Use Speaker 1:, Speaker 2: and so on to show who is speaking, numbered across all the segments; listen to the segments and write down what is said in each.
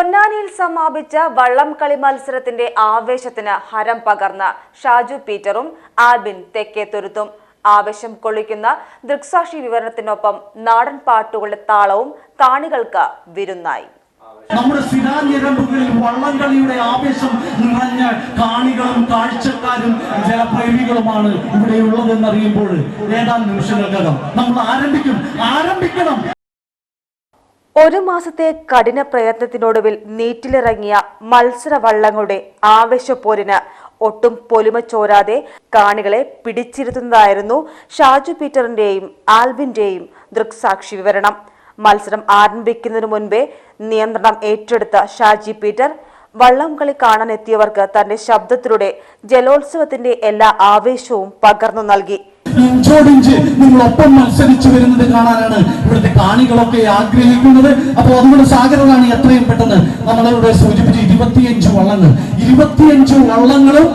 Speaker 1: പൊന്നാനിയിൽ സമാപിച്ച വള്ളംകളി മത്സരത്തിന്റെ ആവേശത്തിന് ഹരം പകർന്ന ഷാജു പീറ്ററും ആൽബിൻ തെക്കേത്തുരുത്തും ആവേശം കൊള്ളിക്കുന്ന ദൃക്സാക്ഷി വിവരണത്തിനൊപ്പം നാടൻ പാട്ടുകളുടെ താളവും കാണികൾക്ക് വിരുന്നായി.
Speaker 2: നമ്മുടെ സിരാഞ്ഞരമ്പുകളിൽ വള്ളംകളിയുടെ ആവേശം നിറഞ്ഞ കാണികളും കാഴ്ചക്കാരും ജലപ്രേമികളുമാണ് ഇവിടെയുള്ളതെന്നറിയുമ്പോൾ ഏതാനും നിമിഷങ്ങൾക്കകം നമ്മൾ ആരംഭിക്കണം.
Speaker 1: ഒരു മാസത്തെ കഠിന പ്രയത്നത്തിനൊടുവിൽ നീറ്റിലിറങ്ങിയ മത്സര വള്ളങ്ങളുടെ ആവേശപ്പോരിന് ഒട്ടും പൊലിമ ചോരാതെ കാണികളെ പിടിച്ചിരുത്തുന്നതായിരുന്നു ഷാജു പീറ്ററിന്റെയും ആൽബിന്റെയും ദൃക്സാക്ഷി വിവരണം. മത്സരം ആരംഭിക്കുന്നതിനു മുൻപേ നിയന്ത്രണം ഏറ്റെടുത്ത ഷാജി പീറ്റർ വള്ളംകളി കാണാനെത്തിയവർക്ക് തന്റെ ശബ്ദത്തിലൂടെ ജലോത്സവത്തിന്റെ എല്ലാ ആവേശവും പകർന്നു നൽകി.
Speaker 2: ഇഞ്ചോടിഞ്ച് നിങ്ങളൊപ്പം മത്സരിച്ചു വരുന്നത് കാണാനാണ് ഇവിടുത്തെ കാണികളൊക്കെ ആഗ്രഹിക്കുന്നത്. അപ്പോൾ അതുകൊണ്ട് സാഗരമാണ് എത്രയും പെട്ടെന്ന് നമ്മളിവിടെ സൂചിപ്പിച്ച് 25 വള്ളങ്ങളും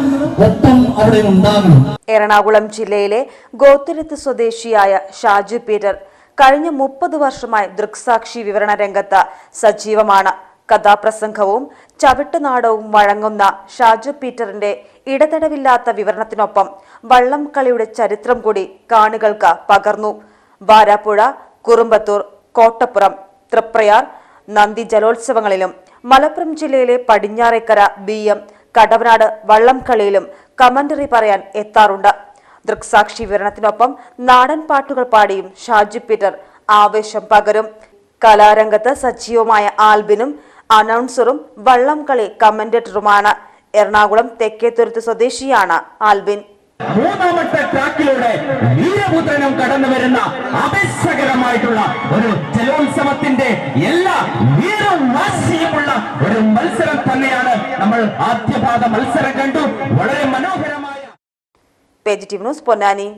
Speaker 2: ഒപ്പം അവിടെ ഉണ്ടാകണം.
Speaker 1: എറണാകുളം ജില്ലയിലെ ഗോത്തുരുത്ത് സ്വദേശിയായ ഷാജു പീറ്റർ കഴിഞ്ഞ 30 വർഷമായി ദൃക്സാക്ഷി വിവരണ രംഗത്ത് സജീവമാണ്. കഥാപ്രസംഗവും ചവിട്ടുനാടവും വഴങ്ങുന്ന ഷാജു പീറ്ററിന്റെ ഇടതടവില്ലാത്ത വിവരണത്തിനൊപ്പം വള്ളം കളിയുടെ ചരിത്രം കൂടി കാണികൾക്ക് പകർന്നു. വാരാപ്പുഴ, കുറുമ്പത്തൂർ, കോട്ടപ്പുറം, തൃപ്രയാർ, നന്ദി ജലോത്സവങ്ങളിലും മലപ്പുറം ജില്ലയിലെ പടിഞ്ഞാറേക്കര, BM, കടവനാട് വള്ളം കളിയിലും കമന്ററി പറയാൻ എത്താറുണ്ട്. ദൃക്സാക്ഷി വിവരണത്തിനൊപ്പം നാടൻ പാട്ടുകൾ പാടിയും ഷാജു പീറ്റർ ആവേശം പകരും. കലാരംഗത്ത് സജീവമായ ആൽബിനും അനൗൺസറും വള്ളം കളി കമന്റേറ്ററുമാണ്. എറണാകുളം തെക്കേത്തുരുത്ത് സ്വദേശിയാണ് ആൽബിൻ.
Speaker 3: മൂന്നാമത്തെ ട്രാക്കിലൂടെ വീരപുത്രനും കടന്നു വരുന്ന ആവേശകരമായിട്ടുള്ള ഒരു ജലോത്സവത്തിന്റെ എല്ലാ വീറും വാശിയുമുള്ള ഒരു മത്സരം തന്നെയാണ് നമ്മൾ ആദ്യപാദ മത്സരം കണ്ടു. വളരെ മനോഹരമായ
Speaker 1: PGTV news Ponnani.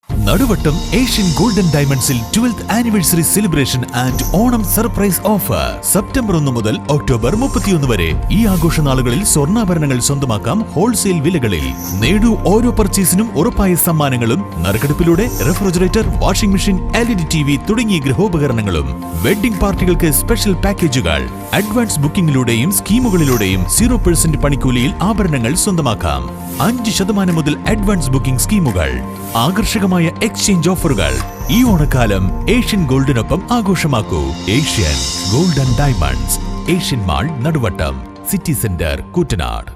Speaker 4: Naduvattam Asian golden ഡയമണ്ട്സിൽ 12th anniversary celebration and Onam surprise offer September 1 മുതൽ ഒക്ടോബർ 31 വരെ. ഈ ആഘോഷനാളുകളിൽ സ്വർണ്ണാഭരണങ്ങൾ സ്വന്തമാക്കാം ഹോൾസെയിൽ വിലകളിൽ. നേടൂ ഓരോ പർച്ചേസിനും ഉറപ്പായ സമ്മാനങ്ങളും. നറുക്കെടുപ്പിലൂടെ refrigerator, washing machine, LED TV തുടങ്ങിയ ഗൃഹോപകരണങ്ങളും. വെഡ്ഡിംഗ് പാർട്ടികൾക്ക് സ്പെഷ്യൽ പാക്കേജുകൾ. അഡ്വാൻസ് ബുക്കിംഗിലൂടെയും സ്കീമുകളിലൂടെയും 0% പണിക്കൂലിയിൽ ആഭരണങ്ങൾ സ്വന്തമാക്കാം. 5% മുതൽ അഡ്വാൻസ് ബുക്കിംഗ് സ്കീമുകൾ. ആകർഷകമായ എക്സ്ചേഞ്ച് ഓഫറുകൾ. ഈ ഓണക്കാലം ഏഷ്യൻ ഗോൾഡിനൊപ്പം ആഘോഷമാക്കൂ. Asian golden diamonds, Asian mall, Naduvattam, city centre, Koottanad.